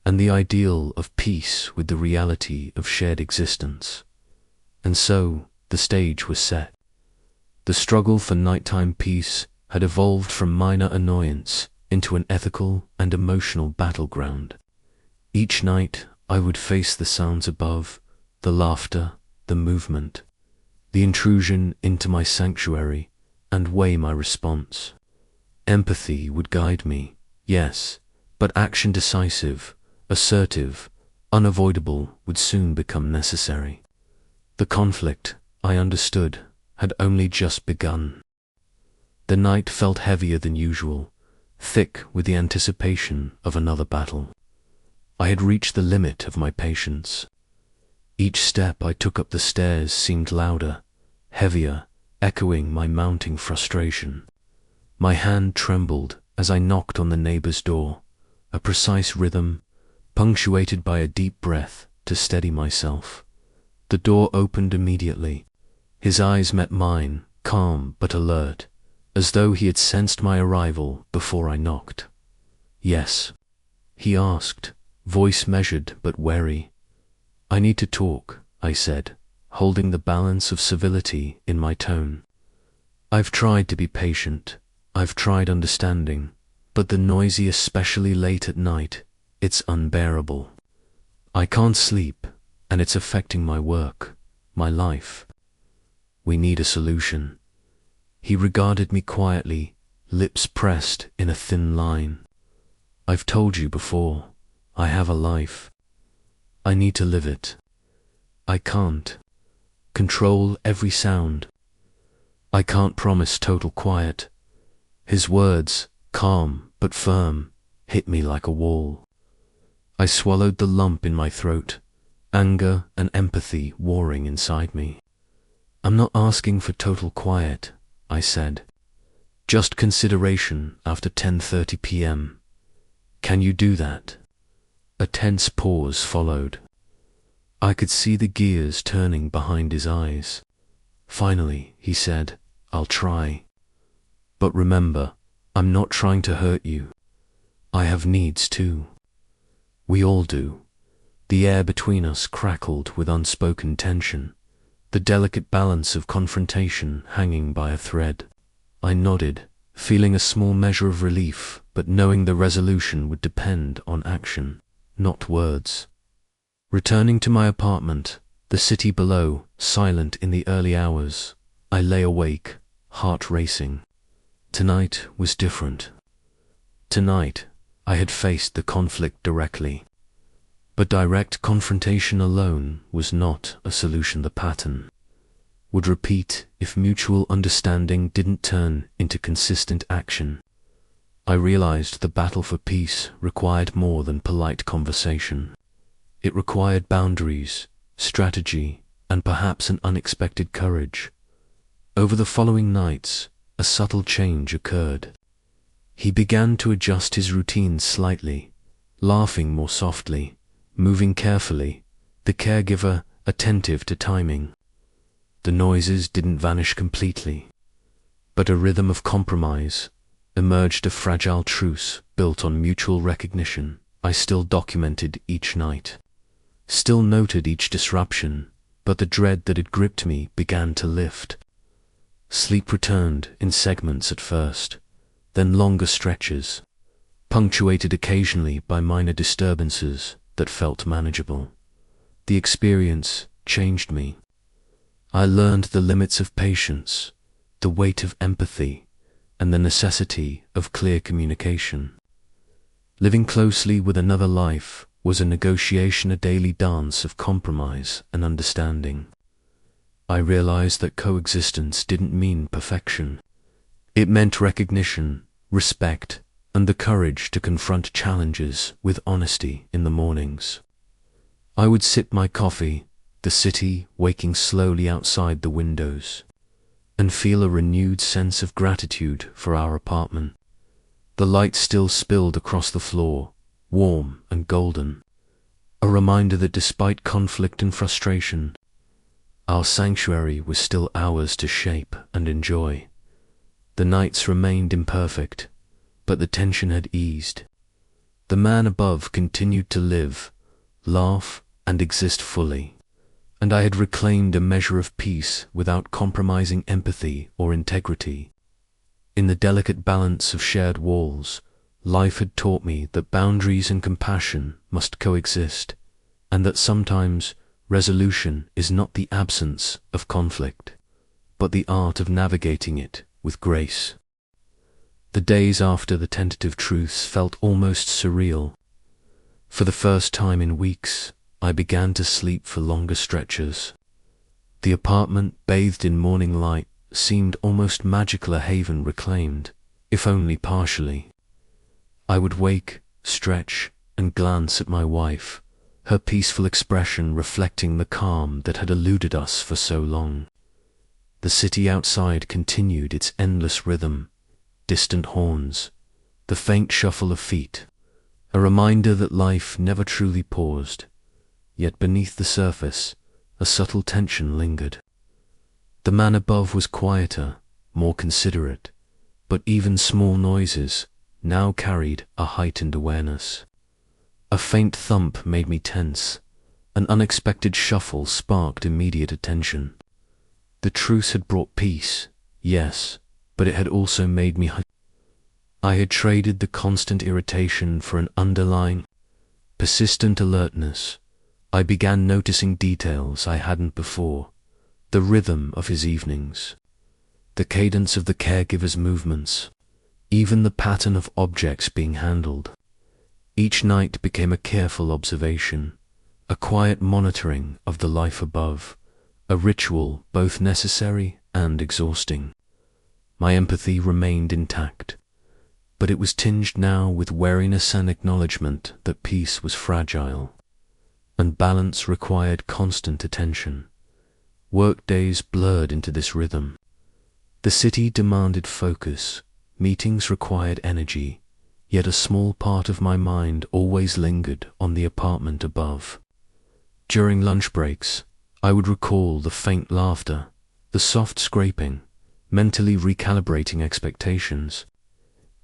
and the ideal of peace with the reality of shared existence. And so, the stage was set. The struggle for nighttime peace had evolved from minor annoyance into an ethical and emotional battleground. Each night, I would face the sounds above, the laughter, the movement, the intrusion into my sanctuary, and weigh my response. Empathy would guide me, yes, but action decisive, assertive, unavoidable would soon become necessary. The conflict, I understood, had only just begun. The night felt heavier than usual, thick with the anticipation of another battle. I had reached the limit of my patience. Each step I took up the stairs seemed louder, heavier, echoing my mounting frustration. My hand trembled as I knocked on the neighbor's door, a precise rhythm, punctuated by a deep breath to steady myself. The door opened immediately. His eyes met mine, calm but alert, as though he had sensed my arrival before I knocked. "Yes?" he asked, voice measured but wary. "I need to talk," I said, holding the balance of civility in my tone. "I've tried to be patient, I've tried understanding, but the noisy, especially late at night, it's unbearable. I can't sleep, and it's affecting my work, my life. We need a solution." He regarded me quietly, lips pressed in a thin line. "I've told you before, I have a life. I need to live it. I can't control every sound. I can't promise total quiet." His words, calm but firm, hit me like a wall. I swallowed the lump in my throat, anger and empathy warring inside me. "I'm not asking for total quiet," I said. "Just consideration after 10:30 p.m. Can you do that?" A tense pause followed. I could see the gears turning behind his eyes. Finally, he said, "I'll try. But remember, I'm not trying to hurt you. I have needs too. We all do." The air between us crackled with unspoken tension, the delicate balance of confrontation hanging by a thread. I nodded, feeling a small measure of relief, but knowing the resolution would depend on action, not words. Returning to my apartment, the city below, silent in the early hours, I lay awake, heart racing. Tonight was different. Tonight, I had faced the conflict directly. But direct confrontation alone was not a solution. The pattern would repeat if mutual understanding didn't turn into consistent action. I realized the battle for peace required more than polite conversation. It required boundaries, strategy, and perhaps an unexpected courage. Over the following nights, a subtle change occurred. He began to adjust his routine slightly, laughing more softly, moving carefully, the caregiver attentive to timing. The noises didn't vanish completely, but a rhythm of compromise emerged, a fragile truce built on mutual recognition. I still documented each night, still noted each disruption, but the dread that had gripped me began to lift. Sleep returned in segments at first, then longer stretches, punctuated occasionally by minor disturbances that felt manageable. The experience changed me. I learned the limits of patience, the weight of empathy, and the necessity of clear communication. Living closely with another life was a negotiation, a daily dance of compromise and understanding. I realized that coexistence didn't mean perfection. It meant recognition, respect, and the courage to confront challenges with honesty in the mornings. I would sip my coffee, the city waking slowly outside the windows, and feel a renewed sense of gratitude for our apartment. The light still spilled across the floor, warm and golden, a reminder that despite conflict and frustration, our sanctuary was still ours to shape and enjoy. The nights remained imperfect, but the tension had eased. The man above continued to live, laugh, and exist fully, and I had reclaimed a measure of peace without compromising empathy or integrity. In the delicate balance of shared walls, life had taught me that boundaries and compassion must coexist, and that sometimes resolution is not the absence of conflict, but the art of navigating it with grace. The days after the tentative truce felt almost surreal. For the first time in weeks, I began to sleep for longer stretches. The apartment, bathed in morning light, seemed almost magical, a haven reclaimed, if only partially. I would wake, stretch, and glance at my wife, her peaceful expression reflecting the calm that had eluded us for so long. The city outside continued its endless rhythm, distant horns, the faint shuffle of feet, a reminder that life never truly paused. Yet beneath the surface, a subtle tension lingered. The man above was quieter, more considerate, but even small noises now carried a heightened awareness. A faint thump made me tense. An unexpected shuffle sparked immediate attention. The truce had brought peace, yes, but it had also made me I had traded the constant irritation for an underlying, persistent alertness. I began noticing details I hadn't before, the rhythm of his evenings, the cadence of the caregiver's movements, even the pattern of objects being handled. Each night became a careful observation, a quiet monitoring of the life above, a ritual both necessary and exhausting. My empathy remained intact, but it was tinged now with wariness and acknowledgement that peace was fragile, and balance required constant attention. Work days blurred into this rhythm. The city demanded focus, meetings required energy, yet a small part of my mind always lingered on the apartment above. During lunch breaks, I would recall the faint laughter, the soft scraping, mentally recalibrating expectations.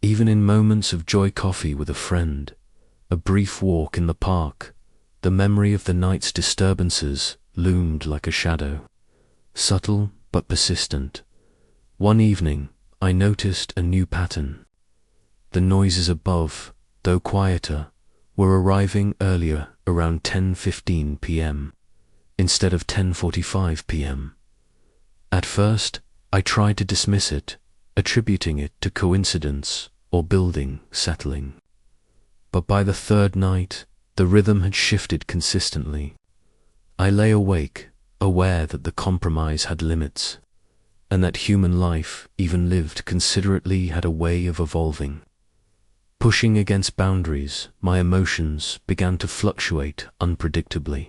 Even in moments of joy, coffee with a friend, a brief walk in the park, the memory of the night's disturbances loomed like a shadow, subtle but persistent. One evening, I noticed a new pattern. The noises above, though quieter, were arriving earlier, around 10:15 p.m., instead of 10:45 p.m. At first, I tried to dismiss it, attributing it to coincidence or building settling. But by the third night, the rhythm had shifted consistently. I lay awake, aware that the compromise had limits, and that human life, even lived considerately, had a way of evolving. Pushing against boundaries, my emotions began to fluctuate unpredictably.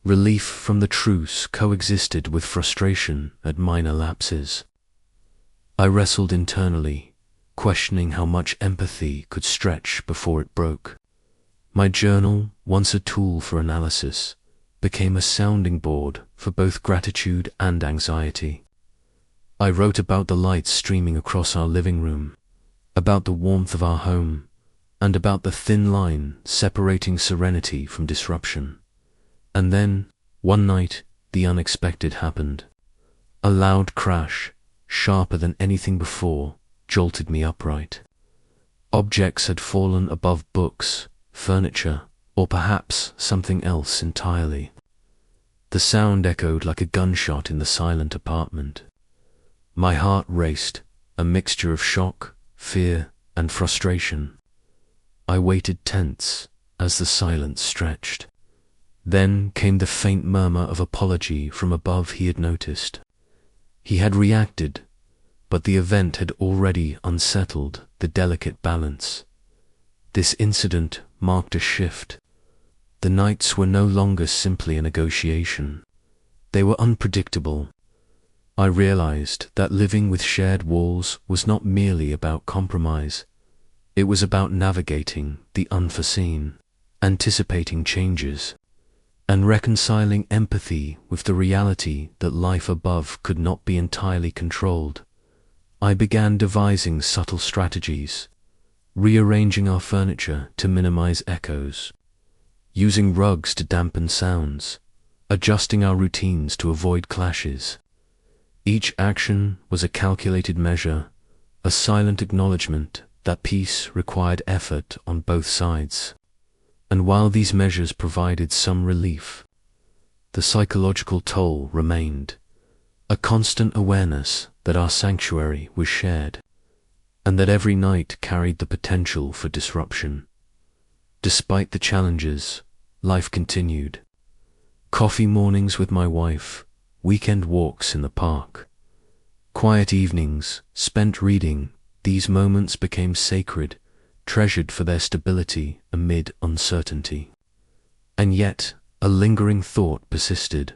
Relief from the truce coexisted with frustration at minor lapses. I wrestled internally, questioning how much empathy could stretch before it broke. My journal, once a tool for analysis, became a sounding board for both gratitude and anxiety. I wrote about the lights streaming across our living room, about the warmth of our home, and about the thin line separating serenity from disruption. And then, one night, the unexpected happened. A loud crash, sharper than anything before, jolted me upright. Objects had fallen above books, furniture, or perhaps something else entirely. The sound echoed like a gunshot in the silent apartment. My heart raced, a mixture of shock, fear, and frustration. I waited tense as the silence stretched. Then came the faint murmur of apology from above he had noticed. He had reacted, but the event had already unsettled the delicate balance. This incident marked a shift. The nights were no longer simply a negotiation. They were unpredictable. I realized that living with shared walls was not merely about compromise. It was about navigating the unforeseen, anticipating changes, and reconciling empathy with the reality that life above could not be entirely controlled. I began devising subtle strategies, rearranging our furniture to minimize echoes, using rugs to dampen sounds, adjusting our routines to avoid clashes. Each action was a calculated measure, a silent acknowledgement that peace required effort on both sides. And while these measures provided some relief, the psychological toll remained, a constant awareness that our sanctuary was shared, and that every night carried the potential for disruption. Despite the challenges, life continued. Coffee mornings with my wife, weekend walks in the park, quiet evenings spent reading, these moments became sacred, treasured for their stability amid uncertainty. And yet, a lingering thought persisted.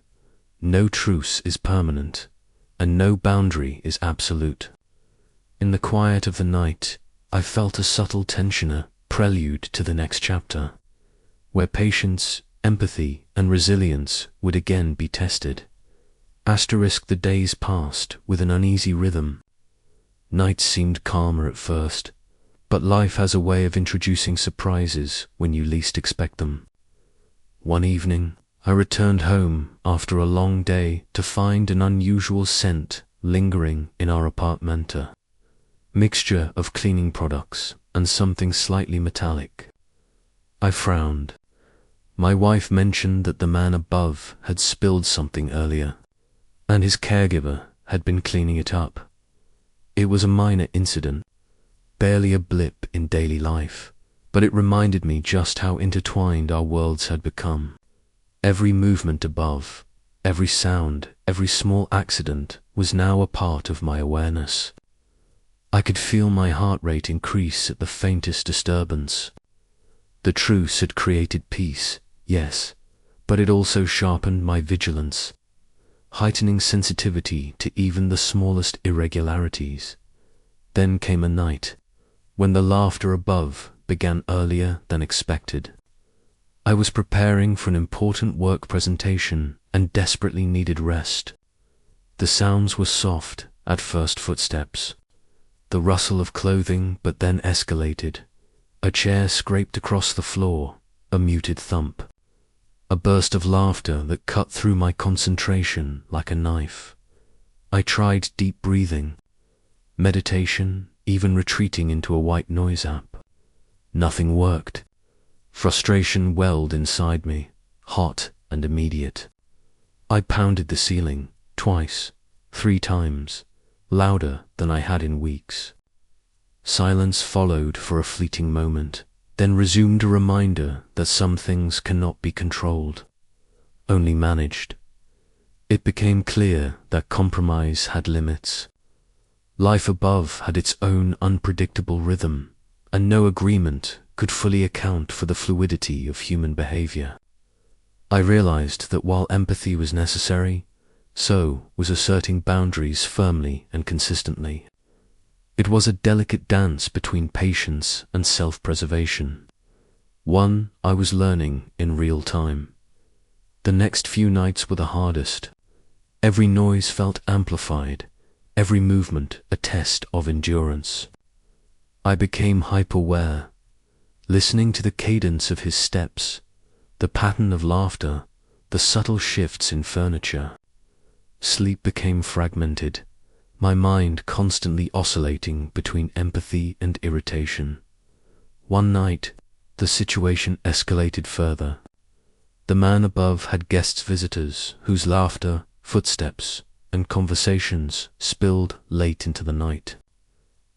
No truce is permanent, and no boundary is absolute. In the quiet of the night, I felt a subtle tension, a prelude to the next chapter, where patience, empathy, and resilience would again be tested. The days passed with an uneasy rhythm. Nights seemed calmer at first, but life has a way of introducing surprises when you least expect them. One evening, I returned home after a long day to find an unusual scent lingering in our apartmenta. Mixture of cleaning products and something slightly metallic. I frowned. My wife mentioned that the man above had spilled something earlier, and his caregiver had been cleaning it up. It was a minor incident, barely a blip in daily life, but it reminded me just how intertwined our worlds had become. Every movement above, every sound, every small accident was now a part of my awareness. I could feel my heart rate increase at the faintest disturbance. The truce had created peace, yes, but it also sharpened my vigilance, heightening sensitivity to even the smallest irregularities. Then came a night when the laughter above began earlier than expected. I was preparing for an important work presentation and desperately needed rest. The sounds were soft at first, footsteps, the rustle of clothing, but then escalated. A chair scraped across the floor, a muted thump, a burst of laughter that cut through my concentration like a knife. I tried deep breathing, meditation, even retreating into a white noise app. Nothing worked. Frustration welled inside me, hot and immediate. I pounded the ceiling, twice, 3 times, louder than I had in weeks. Silence followed for a fleeting moment, then resumed, a reminder that some things cannot be controlled, only managed. It became clear that compromise had limits. Life above had its own unpredictable rhythm, and no agreement could fully account for the fluidity of human behavior. I realized that while empathy was necessary, so was asserting boundaries firmly and consistently. It was a delicate dance between patience and self-preservation, one I was learning in real time. The next few nights were the hardest. Every noise felt amplified, every movement a test of endurance. I became hyper-aware, listening to the cadence of his steps, the pattern of laughter, the subtle shifts in furniture. Sleep became fragmented, my mind constantly oscillating between empathy and irritation. One night, the situation escalated further. The man above had guest visitors whose laughter, footsteps, and conversations spilled late into the night.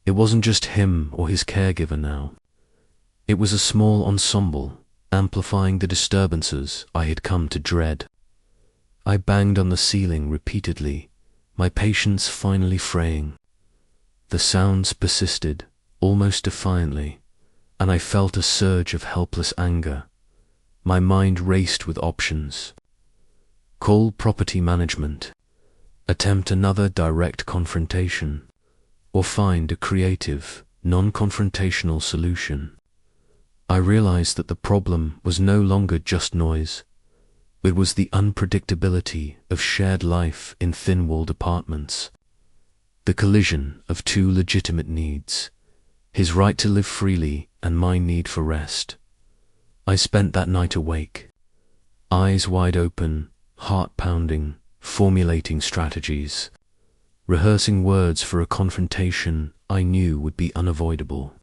It wasn't just him or his caregiver now. It was a small ensemble, amplifying the disturbances I had come to dread. I banged on the ceiling repeatedly, my patience finally fraying. The sounds persisted, almost defiantly, and I felt a surge of helpless anger. My mind raced with options. Call property management, attempt another direct confrontation, or find a creative, non-confrontational solution. I realized that the problem was no longer just noise. It was the unpredictability of shared life in thin-walled apartments. The collision of two legitimate needs, his right to live freely and my need for rest. I spent that night awake, eyes wide open, heart pounding, formulating strategies, rehearsing words for a confrontation I knew would be unavoidable.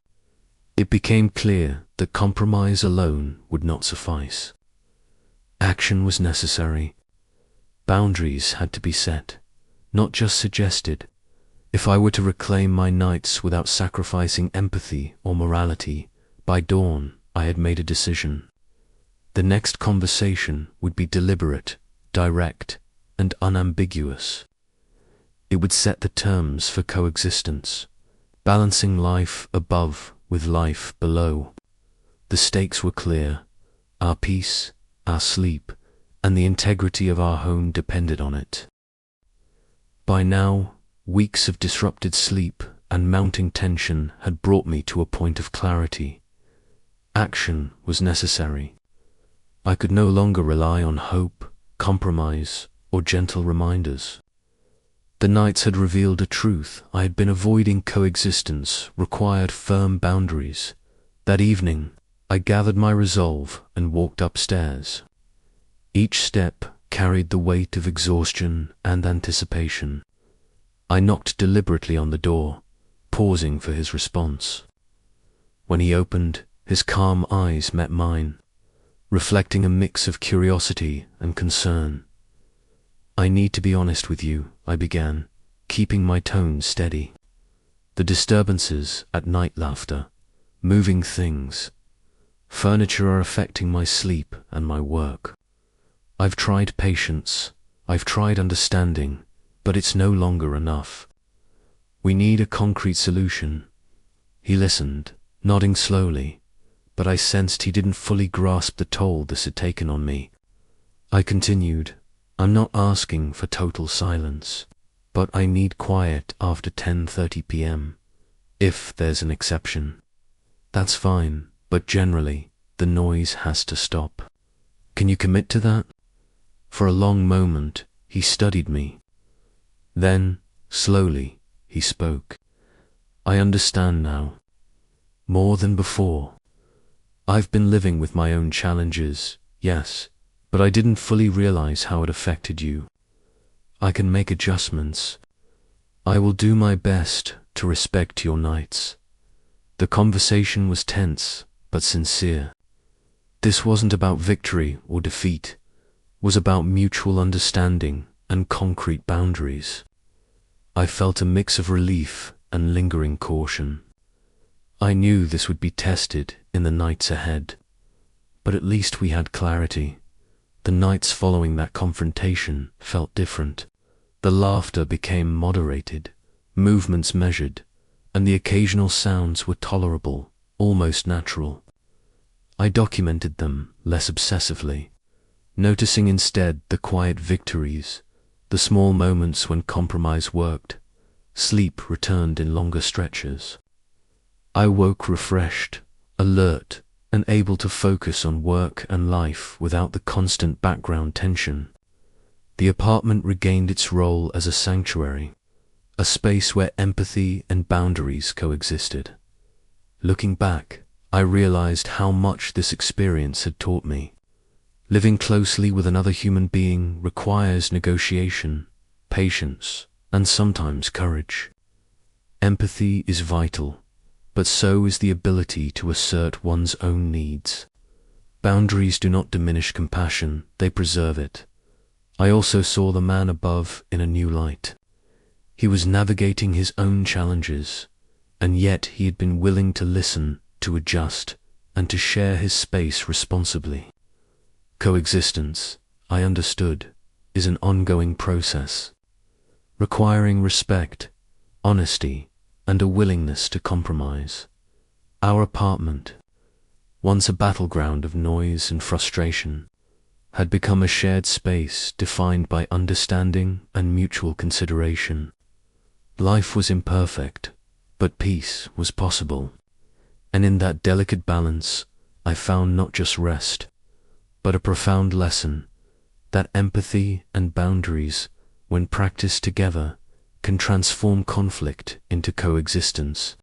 It became clear that compromise alone would not suffice. Action was necessary. Boundaries had to be set, not just suggested. If I were to reclaim my nights without sacrificing empathy or morality, by dawn I had made a decision. The next conversation would be deliberate, direct, and unambiguous. It would set the terms for coexistence, balancing life above with life below. The stakes were clear. Our peace, our sleep, and the integrity of our home depended on it. By now, weeks of disrupted sleep and mounting tension had brought me to a point of clarity. Action was necessary. I could no longer rely on hope, compromise, or gentle reminders. The nights had revealed a truth. I had been avoiding. Coexistence required firm boundaries. That evening, I gathered my resolve and walked upstairs. Each step carried the weight of exhaustion and anticipation. I knocked deliberately on the door, pausing for his response. When he opened, his calm eyes met mine, reflecting a mix of curiosity and concern. "I need to be honest with you," I began, keeping my tone steady. "The disturbances at night, laughter, moving things, furniture are affecting my sleep and my work. I've tried patience, I've tried understanding, but it's no longer enough. We need a concrete solution." He listened, nodding slowly, but I sensed he didn't fully grasp the toll this had taken on me. I continued, "I'm not asking for total silence, but I need quiet after 10:30 p.m. If there's an exception, that's fine, but generally, the noise has to stop. Can you commit to that?" For a long moment, he studied me. Then, slowly, he spoke. "I understand now. More than before. I've been living with my own challenges, yes, but I didn't fully realize how it affected you. I can make adjustments. I will do my best to respect your nights." The conversation was tense, but sincere. This wasn't about victory or defeat. It was about mutual understanding and concrete boundaries. I felt a mix of relief and lingering caution. I knew this would be tested in the nights ahead, but at least we had clarity. The nights following that confrontation felt different. The laughter became moderated, movements measured, and the occasional sounds were tolerable, almost natural. I documented them less obsessively, noticing instead the quiet victories, the small moments when compromise worked. Sleep returned in longer stretches. I woke refreshed, alert, and able to focus on work and life without the constant background tension. The apartment regained its role as a sanctuary, a space where empathy and boundaries coexisted. Looking back, I realized how much this experience had taught me. Living closely with another human being requires negotiation, patience, and sometimes courage. Empathy is vital, but so is the ability to assert one's own needs. Boundaries do not diminish compassion, they preserve it. I also saw the man above in a new light. He was navigating his own challenges, and yet he had been willing to listen, to adjust, and to share his space responsibly. Coexistence, I understood, is an ongoing process, requiring respect, honesty, and a willingness to compromise. Our apartment, once a battleground of noise and frustration, had become a shared space defined by understanding and mutual consideration. Life was imperfect, but peace was possible, and in that delicate balance, I found not just rest, but a profound lesson that empathy and boundaries, when practiced together, can transform conflict into coexistence.